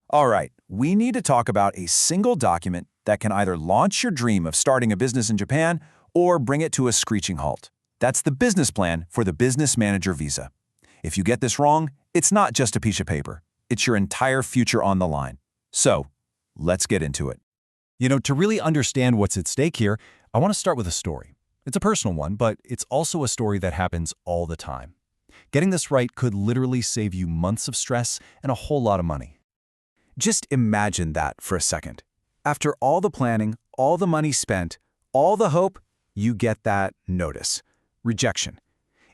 All right, we need to talk about a single document that can either launch your dream of starting a business in Japan or bring it to a screeching halt. That's the business plan for the Business Manager Visa. If you get this wrong, it's not just a piece of paper. It's your entire future on the line. So, let's get into it. To really understand what's at stake here, I want to start with a story. It's a personal one, but it's also a story that happens all the time. Getting this right could literally save you months of stress and a whole lot of money. Just imagine that for a second. After all the planning, all the money spent, all the hope, you get that notice. Rejection.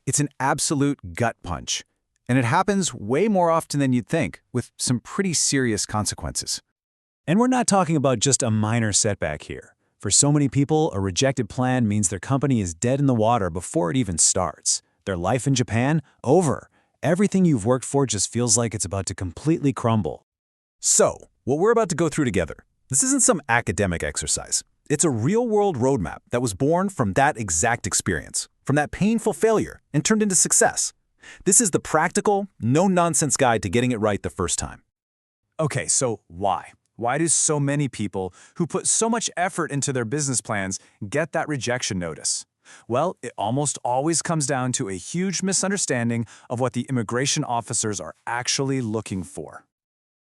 It's an absolute gut punch. And it happens way more often than you'd think, with some pretty serious consequences. And we're not talking about just a minor setback here. For so many people, a rejected plan means their company is dead in the water before it even starts. Their life in Japan, over. Everything you've worked for just feels like it's about to completely crumble. So, what we're about to go through together, this isn't some academic exercise. It's a real-world roadmap that was born from that exact experience, from that painful failure, and turned into success. This is the practical, no-nonsense guide to getting it right the first time. Okay, so why? Why do so many people who put so much effort into their business plans get that rejection notice? Well, it almost always comes down to a huge misunderstanding of what the immigration officers are actually looking for.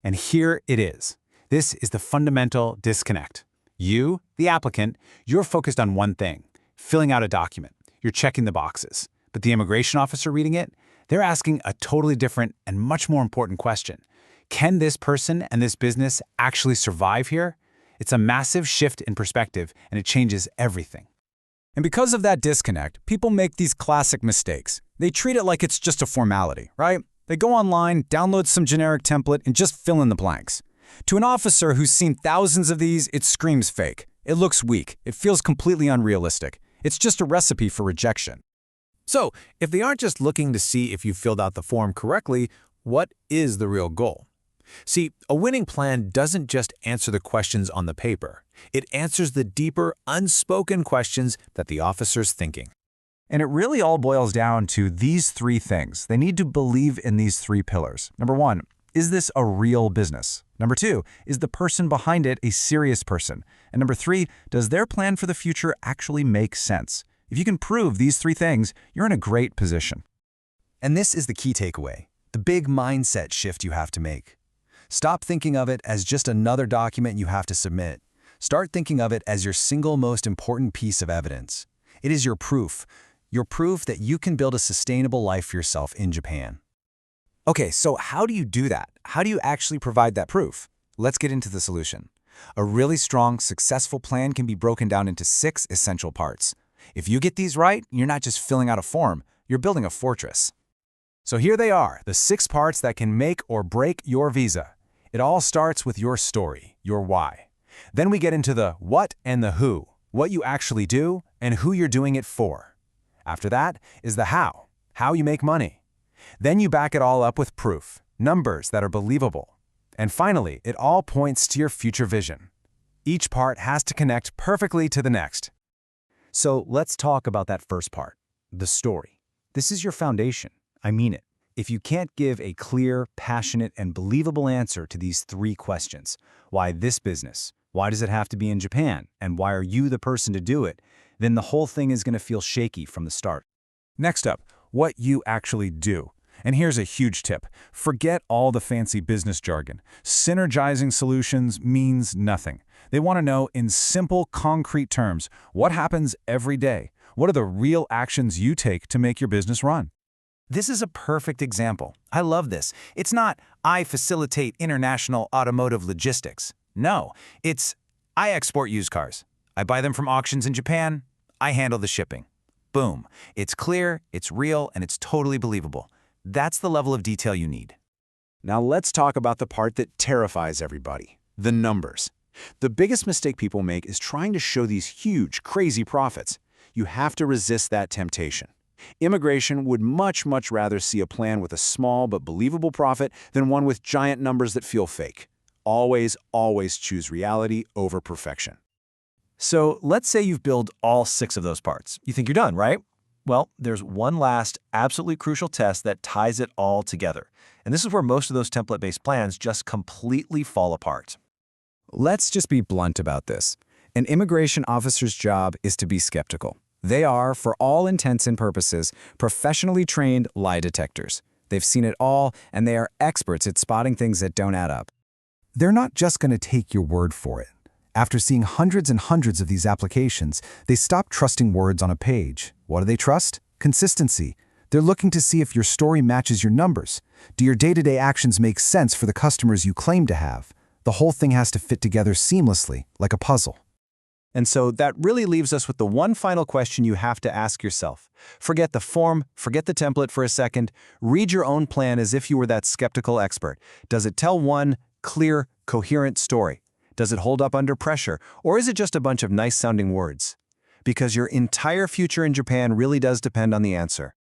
And here it is. This is the fundamental disconnect. You, the applicant, you're focused on one thing, filling out a document. You're checking the boxes. But the immigration officer reading it, they're asking a totally different and much more important question. Can this person and this business actually survive here? It's a massive shift in perspective, and it changes everything. And because of that disconnect, people make these classic mistakes. They treat it like it's just a formality, right? They go online, download some generic template, and just fill in the blanks. To an officer who's seen thousands of these, it screams fake. It looks weak. It feels completely unrealistic. It's just a recipe for rejection. So, if they aren't just looking to see if you filled out the form correctly, what is the real goal? See, a winning plan doesn't just answer the questions on the paper. It answers the deeper, unspoken questions that the officer's thinking. And it really all boils down to these three things. They need to believe in these three pillars. Number one, is this a real business? Number two, is the person behind it a serious person? And number three, does their plan for the future actually make sense? If you can prove these three things, you're in a great position. And this is the key takeaway, the big mindset shift you have to make. Stop thinking of it as just another document you have to submit. Start thinking of it as your single most important piece of evidence. It is your proof that you can build a sustainable life for yourself in Japan. Okay, so how do you do that? How do you actually provide that proof? Let's get into the solution. A really strong, successful plan can be broken down into 6 essential parts. If you get these right, you're not just filling out a form, you're building a fortress. So here they are, the 6 parts that can make or break your visa. It all starts with your story, your why. Then we get into the what and the who, what you actually do and who you're doing it for. After that is the how you make money. Then you back it all up with proof, numbers that are believable. And finally, it all points to your future vision. Each part has to connect perfectly to the next. So let's talk about that first part, the story. This is your foundation. I mean it. If you can't give a clear, passionate, and believable answer to these 3 questions, why this business, why does it have to be in Japan, and why are you the person to do it, then the whole thing is going to feel shaky from the start. Next up, what you actually do. And here's a huge tip. Forget all the fancy business jargon. Synergizing solutions means nothing. They want to know in simple, concrete terms, what happens every day? What are the real actions you take to make your business run? This is a perfect example. I love this. It's not, I facilitate international automotive logistics. No, it's, I export used cars. I buy them from auctions in Japan. I handle the shipping. Boom. It's clear, it's real, and it's totally believable. That's the level of detail you need. Now let's talk about the part that terrifies everybody, the numbers. The biggest mistake people make is trying to show these huge, crazy profits. You have to resist that temptation. Immigration would much rather see a plan with a small but believable profit than one with giant numbers that feel fake. Always choose reality over perfection. So let's say you've built all 6 of those parts. You think you're done, right? Well, there's one last, absolutely crucial test that ties it all together, And this is where most of those template-based plans just completely fall apart. Let's just be blunt about this. An immigration officer's job is to be skeptical. They are, for all intents and purposes, professionally trained lie detectors. They've seen it all, and they are experts at spotting things that don't add up. They're not just going to take your word for it. After seeing hundreds and hundreds of these applications, they stop trusting words on a page. What do they trust? Consistency. They're looking to see if your story matches your numbers. Do your day-to-day actions make sense for the customers you claim to have? The whole thing has to fit together seamlessly, like a puzzle. And so that really leaves us with the one final question you have to ask yourself. Forget the form, forget the template for a second. Read your own plan as if you were that skeptical expert. Does it tell one clear, coherent story? Does it hold up under pressure? Or is it just a bunch of nice-sounding words? Because your entire future in Japan really does depend on the answer.